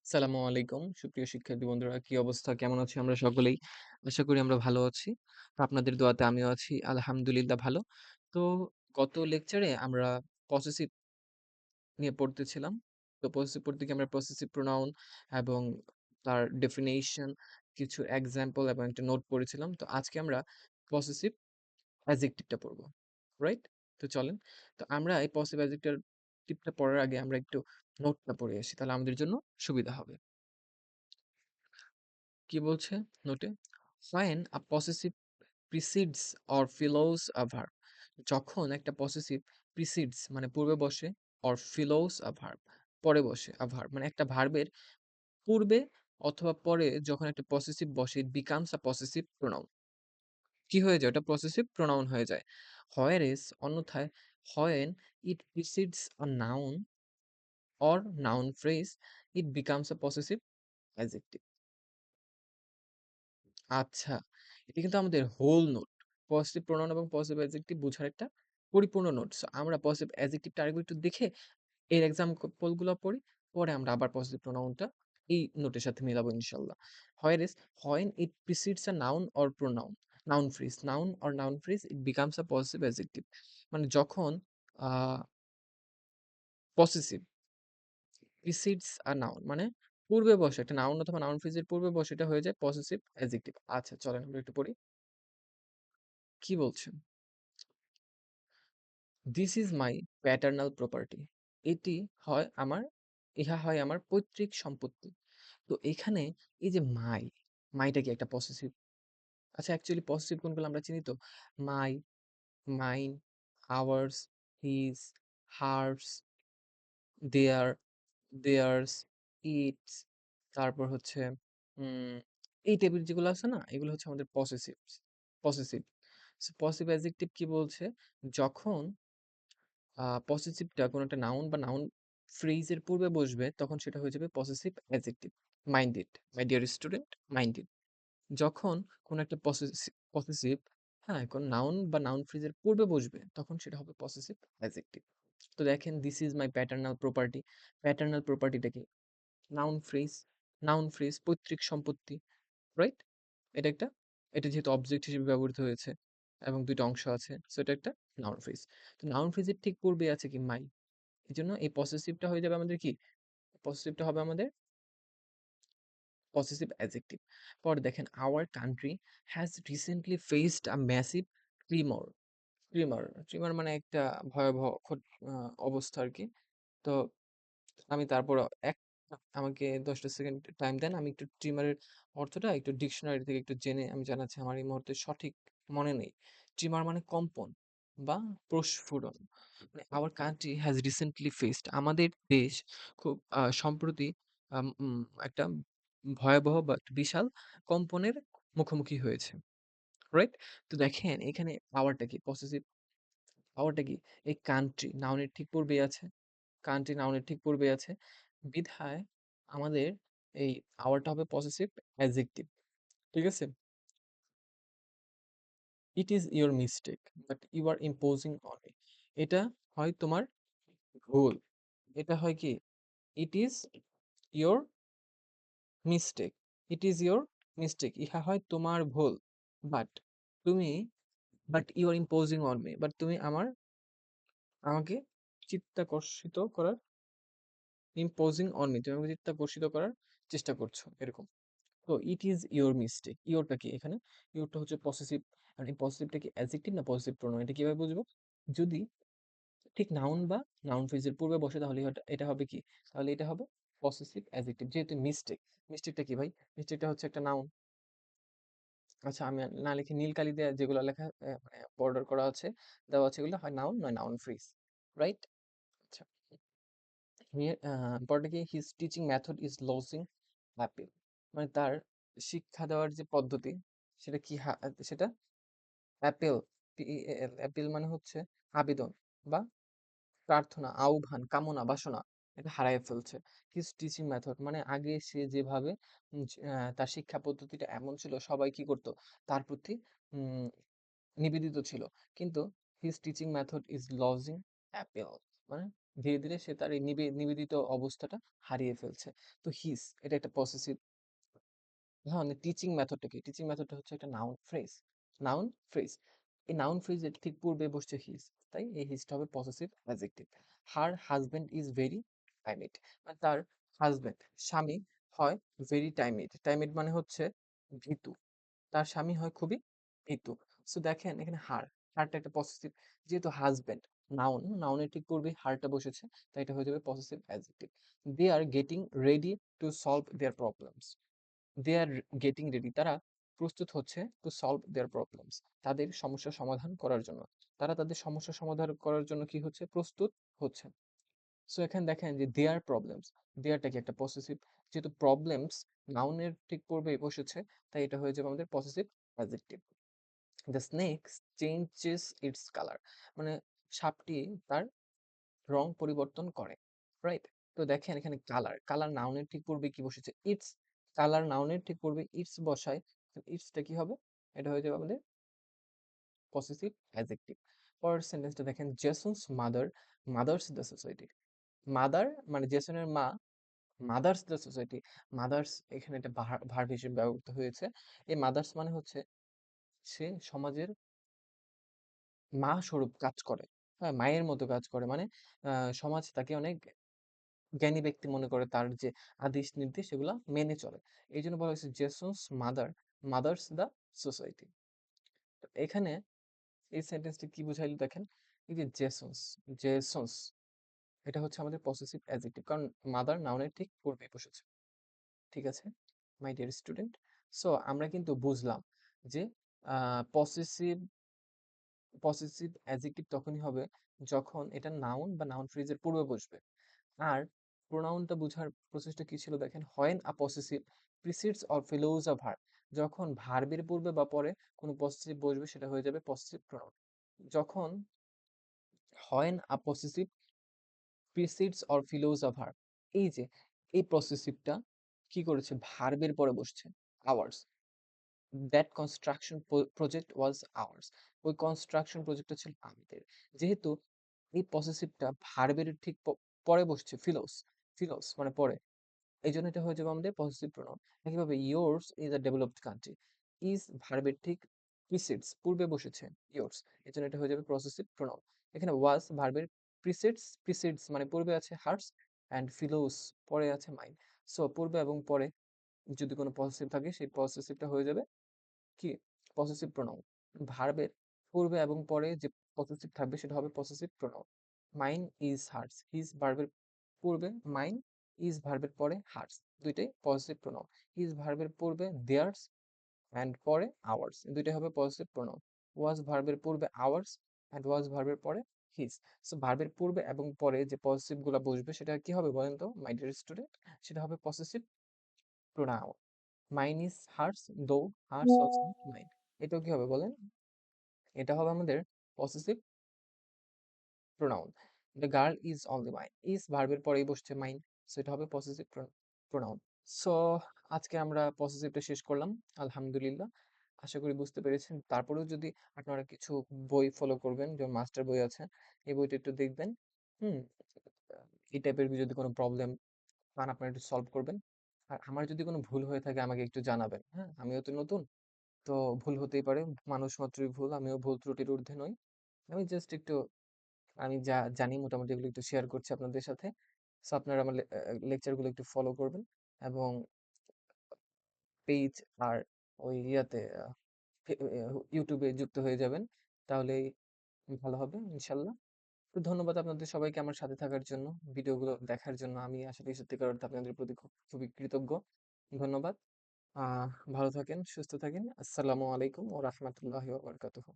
সালামু আলাইকুম। সুপ্রিয় শিক্ষার্থী বন্ধুরা, কি অবস্থা? কেমন আছি আমরা সকলেই? আশা করি আমরা ভালো আছি। তো আপনাদের দোয়াতে আমিও আছি আলহামদুলিল্লাহ ভালো। তো গত লেকচারে আমরা পসেসিভ নিয়ে পড়তেছিলাম। তো পসেসিভ পড়তে গিয়ে আমরা পসেসিভ প্রোনাউন এবং তার ডেফিনিশন, কিছু এক্সাম্পল এবং একটা নোট পড়েছিলাম। তো আজকে আমরা পসেসিভ অ্যাডজেক্টিভটা পড়ব। রাইট? তো চলেন। তো আমরা এই পসেসিভ অ্যাডজেক্টিভটা পড়ার আগে আমরা একটু নোটটা পড়ে আসি। তাহলে আমাদের জন্য সুবিধা হবে। কি বলছে নোটে? When a possessive precedes or follows a verb, যখন একটা possessive precedes মানে পূর্বে বসে or follows a verb, পরে বসে a verb মানে একটা ভার্বের পূর্বে অথবা পরে যখন একটা possessive বসে it becomes a possessive pronoun. কি হয়ে যায়? ওটা possessive pronoun হয়ে যায়। whereas অন্যথায় when it precedes a noun or noun phrase it becomes a possessive adjective. আচ্ছা। এটা কিন্তু আমাদের হোল নোট। পজিটিভ প্রোনাউন এবং পজিটিভ অ্যাডজেক্টিভ বোঝার একটা পরিপূর্ণ নোট। সো আমরা পজিটিভ অ্যাডজেক্টিভটা আরেকবার একটু দেখে এর এক্সাম্পল গুলো পড়ি। পরে আমরা আবার পজিটিভ প্রোনাউনটা এই নোটের সাথে মিলাবো ইনশাআল্লাহ। Whereas when it precedes a noun or pronoun, noun or noun phrase it becomes a possessive adjective. মানে যখন আ পসেসিভ precedes a noun মানে পূর্বে বসে একটা নাউন অথবা নাউন ফ্রেজ এর পূর্বে বসে এটা হয়ে যায় পসেসিভ অ্যাডজেক্টিভ। আচ্ছা চলেন আমরা একটু পড়ি। কি বলছে? This is my paternal property. এটি হয় আমার ইহা হয় আমার পৈতৃক সম্পত্তি। তো এখানে এই যে মাইটা কি একটা পসেসিভ? আচ্ছা অ্যাকচুয়ালি পসেসিভ কোনগুলো আমরা চিনি তো? My, mine, ours, his, hers, their, theirs, its, তারপর হচ্ছে উম এই টাইপের যেগুলো আছে না? এগুলো হচ্ছে আমাদের পসেসিভ। সো পসেসিভ অ্যাডজেক্টিভ কি বলছে? যখন পসেসিভটা কোনো একটা নাউন বা নাউন ফ্রেজ এর পূর্বে বসবে তখন সেটা হয়ে যাবে possessive adjective. Mind it, my dear student, mind it. যখন কোনো একটা পসেসিভ হ্যাঁ, কোন নাউন বা নাউন ফ্রেজ এর পূর্বে বসবে তখন সেটা হবে পসেসিভ অ্যাডজেক্টিভ। তো দেখেন this is my paternal property. Paternal প্রপার্টিটা কি? নাউন ফ্রেজ, পৈতৃক সম্পত্তি, রাইট? এটা একটা এটা যেহেতু অবজেক্ট হিসেবে ব্যবহৃত হয়েছে এবং ২ টা অংশ আছে। সো এটা একটা নাউন ফ্রেজ। তো নাউন ফ্রেজের ঠিক পূর্বে আছে কি মাই। এজন্য এই পসেসিভটা হয়ে যাবে আমাদের কি? পসেসিভটা হবে আমাদের পসেসিভ অ্যাডজেক্টিভ। পরে দেখেন our country has recently faced a massive tremor. Tremor মানে একটা ভয়াবহ অবস্থা আরকি। তো আমি তারপর এক আমাকে ১০ টা সেকেন্ড টাইম দেন। আমি একটু ট্রিমারের অর্থটা একটু ডিকশনারি থেকে একটু জেনে আমি জানাচ্ছি আমার এই মুহূর্তে সঠিক মনে নেই। ট্রিমার মানে কম্পন বা প্রস্ফুরণ। মানে hour country has recently faced আমাদের দেশ খুব সম্প্রতি একটা ভয়াবহ বা একটা বিশাল কম্পনের মুখোমুখি হয়েছে। রাইট? তো দেখেন এখানে আওয়ারটা কি? পসেসিভ আওয়ারটা কি? এই কান্ট্রি নাউনের ঠিক পূর্বেই আছে। কান্ট্রি নাউনের ঠিক পূর্বে আছে। বিধায় আমাদের এই আওয়ারটা হবে পসেসিভ অ্যাডজেক্টিভ। ঠিক আছে? It is your mistake but you are imposing on me. এটা হয় তোমার ভুল। এটা হয় কি? It is your mistake. It is your mistake. ইহা হয় তোমার ভুল। বাট তুমি you are imposing on me. But তুমি আমাকে চিত্তাকর্ষিত করার ইম্পোজিং অন মি। তুমি আমাকে চিত্তাকর্ষিত করার চেষ্টা করছো। এরকম। তো ইট ইজ ইওর মিস্টেক। ইওরটা কি এখানে? ইওরটা হচ্ছে পসেসিভ। আর এই পসেসিভটা কি অ্যাডজেক্টিভ না পসেসিভ প্রোনাউন? এটা কিভাবে বুঝবো? যদি ঠিক নাউন বা নাউন ফ্রেজের পূর্বে বসে তাহলে এটা হবে কি? তাহলে এটা হবে পসেসিভ অ্যাডজেক্টিভ। যেহেতু মিস্টেকটা কি ভাই? মিস্টেকটা হচ্ছে একটা নাউন। আচ্ছা আমি আর না লিখে নীল কালি দিয়ে যেগুলো লেখা মানে বর্ডার করা আছে, দেওয়া আছে এগুলো হয় নাউন নয় নাউন ফ্রেজ। রাইট? আচ্ছা। পরেরটা কি? His teaching method is lodging appeal. মানে তার শিক্ষা দেওয়ার যে পদ্ধতি সেটা কি সেটা অ্যাপেল, PEAL অ্যাপিল মানে হচ্ছে আবেদন বা প্রার্থনা, আহ্বান, কামনা, বাসনা এটা হারায় ফেলছে। হিজ টিচিং মেথড মানে আগে সে যেভাবে তার শিক্ষা পদ্ধতিটা এমন ছিল সবাই কি করত? তার প্রতি উম নিবেদিত ছিল। কিন্তু his teaching method is lodging Apple মানে ধীরে, ধীরে সে তার এই নিবেদিত অবস্থাটা হারিয়ে ফেলছে। তো হিস এটা একটা পসেসিভ। হ্যাঁ, মানে টিচিং মেথডটা কি? টিচিং মেথডটা হচ্ছে একটা নাউন ফ্রেজ। Noun phrase. এই নাউন ফ্রেজের ঠিক পূর্বে বসছে হিজ। তাই এই হিজটা হবে possessive adjective. Her husband is very timid. মানে তার হাসব্যান্ড, স্বামী হয় ভেরি টাইমিড। টাইমিড মানে হচ্ছে ভীতু। তার স্বামী হয় খুবই ভীতু। সো দেখেন এখানে হারটা একটা পসেসিভ। যেহেতু হাসব্যান্ড নাউন, নাউনের ঠিক পূর্বে হারটা বসেছে, তাই এটা হয়ে যাবে possessive adjective. They are getting ready to solve their problems. They are getting ready, তারা প্রস্তুত হচ্ছে টু সলভ দেয়ার প্রবলেমস, তাদের সমস্যার সমাধান করার জন্য। তারা তাদের সমস্যার সমাধান করার জন্য কি হচ্ছে? প্রস্তুত হচ্ছে। সো এখানে দেখেন যে দেয়ার প্রবলেমস, দেয়ারটা কি একটা পসেসিভ। যেহেতু প্রবলেমস নাউনের ঠিক পূর্বে বসেছে, তাই এটা হয়ে যাবে আমাদের possessive adjective. The snake changes it's colour, মানে সাপটি তার রং পরিবর্তন করে, রাইট? তো দেখেন এখানে কালার, কালার নাউনের ঠিক পূর্বে কি বসেছে? ইটস। কালার নাউনের ঠিক পূর্বে ইটস বসায়, ইটসটা কি হবে? এটা হয়ে যাবে আমাদের পসেসিভ অ্যাডজেক্টিভ। পরের সেন্টেন্সটা দেখেন, Jason's mother mother's the society. Mother মানে জেসনের মা, মাদার্স দ্য সোসাইটি। মাদার্স এখানে একটা ভার্ব হিসেবে ব্যবহৃত হয়েছে। এই মাদার্স মানে হচ্ছে সে সমাজের মা স্বরূপ কাজ করে। হ্যাঁ, মায়ের মতো কাজ করে। মানে সমাজ তাকে অনেক জ্ঞানী ব্যক্তি মনে করে, তার যে আদেশ নির্দেশ এগুলা মেনে চলে। এই জন্য বলা হয়েছে জেসন্স মাদার মাদার্স দ্য সোসাইটি। এখানে এই সেন্টেন্সটি কি বুঝাইলো দেখেন, এই যে জেসন্স, জেসন্স এটা হচ্ছে আমাদের পসেসিভ অ্যাডজেক্টিভ, কারণ মাদার নাউনের ঠিক পূর্বে বসেছে। ঠিক আছে মাই ডিয়ার স্টুডেন্ট? সো আমরা কিন্তু বুঝলাম যে পসেসিভ পসেসিভ অ্যাডজেক্টিভ তখনই হবে যখন এটা নাউন বা নাউন ফ্রেজের পূর্বে বসবে। আর প্রোনাউনটা বোঝার প্রসেসটা কি ছিল দেখেন, when a possessive precedes or follows a verb, যখন ভার্বের পূর্বে বা পরে কোনো পসেসিভ বসবে সেটা হয়ে যাবে পসেসিভ প্রোনাউন। যখন when a possessive precedes or follows a verb, এই যে এই পসেসিভটা কি করেছে? ভার্বের পরে বসছে। Hours, that construction project was hours, ওই কনস্ট্রাকশন প্রজেক্টটা ছিল আমাদের। যেহেতু এই পসেসিভটা ভার্বের ঠিক পরে বসছে, ফিলোস, ফিলোস মানে পরে, এই জন্য এটা হয়ে যাবে আমাদের পসেসিভ প্রোনাউন। একইভাবে yours is a developed country, is ভার্বের ঠিক প্রিসিডস পূর্বে বসেছে yours, এই জন্য এটা হয়ে যাবে পসেসিভ প্রোনাউন। এখানে was ভার্বের প্রিসিডস, প্রিসিডস মানে পূর্বে আছে hers and philos পরে আছে mine। সো পূর্বে এবং পরে যদি কোনো পসেসিভ থাকে সেই পসেসিভটা হয়ে যাবে কি? Possessive pronoun. ভার্বের পূর্বে এবং পরে যে পসেসিভ থাকবে সেটা হবে possessive pronoun. Mine is hers, his ভার্বের পূর্বে মাইন, ইজ ভার্বের পরে হার্স, দুইটাই পসেসিভ প্রোনাউন। ইজ ভার্বের পূর্বে দেয়ার্স অ্যান্ড পরে আওয়ার্স, দুইটাই হবে পসেসিভ প্রোনাউন। ওয়াজ ভার্বের পূর্বে আওয়ার্স অ্যান্ড ওয়াজ ভার্বের পরে হিজ। সো ভার্বের পূর্বে এবং পরে যে পসেসিভ গুলা বসবে সেটা কি হবে বলেন তো মাই ডিয়ার স্টুডেন্ট? সেটা হবে possessive pronoun. Mine is hers, though hers was not mine, এটাও কি হবে বলেন? এটা হবে আমাদের possessive pronoun. The girl is only mine, is ভার্বের পরেই বসছে মাইন, সো এটা হবে পসেসিভ প্রোনাউন। সো আজকে আমরা পসেসিভটা শেষ করলাম, আলহামদুলিল্লাহ। আশা করি বুঝতে পেরেছেন। তারপরেও যদি আপনারা কিছু বই ফলো করবেন, যেমন মাস্টার বই আছে, এই বইটা একটু দেখবেন। হুম, এই টাইপের যদি কোনো প্রবলেম পান আপনারা একটু সলভ করবেন। আর আমার যদি কোনো ভুল হয়ে থাকে আমাকে একটু জানাবেন। হ্যাঁ, আমিও তো নতুন, তো ভুল হতেই পারে। মানুষ মাত্রই ভুল, আমিও ভুল ত্রুটির ঊর্ধ্বে নই। আমি জাস্ট একটু, আমি যা জানি মোটামুটি এগুলো একটু শেয়ার করছি আপনাদের সাথে। সো আপনারা আমার লেকচারগুলো একটু ফলো করবেন এবং পেজ আর ওই ইয়াতে ইউটিউবে যুক্ত হয়ে যাবেন। তাহলেই ভালো হবে ইনশাল্লাহ। তো ধন্যবাদ আপনাদের সবাইকে আমার সাথে থাকার জন্য, ভিডিওগুলো দেখার জন্য। আমি আসলে সত্যিকার অর্থে আপনাদের প্রতি খুবই কৃতজ্ঞ। ধন্যবাদ। ভালো থাকেন, সুস্থ থাকেন। আসসালামু আলাইকুম ওয়া রাহমাতুল্লাহি ওয়া বারাকাতুহু।